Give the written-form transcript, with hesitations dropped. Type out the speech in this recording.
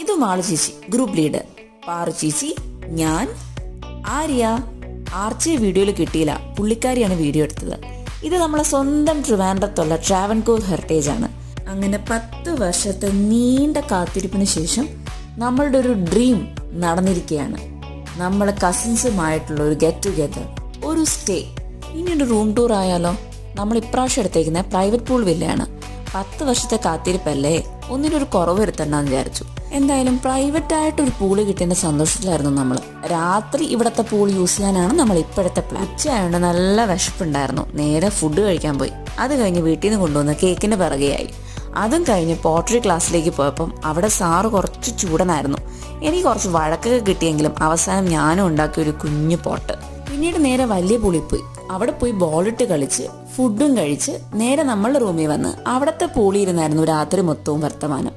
ഇത് മാളു ചേച്ചി, group leader. Paru ചേച്ചി, ഞാൻ, ആര്യ. ആർച്ചയെ വീഡിയോയിൽ കിട്ടിയില്ല, പുള്ളിക്കാരിയാണ് വീഡിയോ എടുത്തത്. ഇത് നമ്മളെ സ്വന്തം ട്രിവാൻഡ്രത്തുള്ള ട്രാവൻകൂർ ഹെറിറ്റേജ് ആണ്. അങ്ങനെ 10 വർഷത്തെ നീണ്ട കാത്തിരിപ്പിന് ശേഷം നമ്മളുടെ ഒരു ഡ്രീം നടന്നിരിക്കുകയാണ്. നമ്മളെ കസിൻസുമായിട്ടുള്ള ഒരു ഗെറ്റ് ടുഗെദർ, ഒരു സ്റ്റേ. ഇനി ഒരു റൂം ടൂർ ആയാലോ? നമ്മൾ ഇപ്രാവശ്യം എടുത്തേക്കുന്ന പ്രൈവറ്റ് പൂൾ വില്ലയാണ്. 10 വർഷത്തെ കാത്തിരിപ്പല്ലേ, ഒന്നിനൊരു കുറവ് വരുത്തണ്ടെന്ന് വിചാരിച്ചു. എന്തായാലും പ്രൈവറ്റ് ആയിട്ട് ഒരു പൂള് കിട്ടിയതിന്റെ സന്തോഷത്തിലായിരുന്നു നമ്മൾ. രാത്രി ഇവിടത്തെ പൂൾ യൂസ് ചെയ്യാനാണ് നമ്മൾ ഇപ്പോഴത്തെ പ്ലാൻ. ഉച്ചയായതുകൊണ്ട് നല്ല വിശപ്പുണ്ടായിരുന്നു. നേരെ ഫുഡ് കഴിക്കാൻ പോയി. അത് കഴിഞ്ഞ് വീട്ടിൽ നിന്ന് കൊണ്ടുവന്ന് കേക്കിന് പിറകെയായി. അതും കഴിഞ്ഞ് പോട്ടറി ക്ലാസ്സിലേക്ക് പോയപ്പം അവിടെ സാറ് കുറച്ച് ചൂടനായിരുന്നു. എനിക്ക് കുറച്ച് വഴക്കൊക്കെ കിട്ടിയെങ്കിലും അവസാനം ഞാനും ഉണ്ടാക്കിയ ഒരു കുഞ്ഞു പോട്ട്. പിന്നീട് നേരെ വലിയ പൂളിൽ പോയി. അവിടെ പോയി ബോളിട്ട് കളിച്ച് ഫുഡും കഴിച്ച് നേരെ നമ്മളുടെ റൂമിൽ വന്ന് അവിടത്തെ പൂളിയിരുന്നായിരുന്നു രാത്രി മൊത്തവും വർത്തമാനം.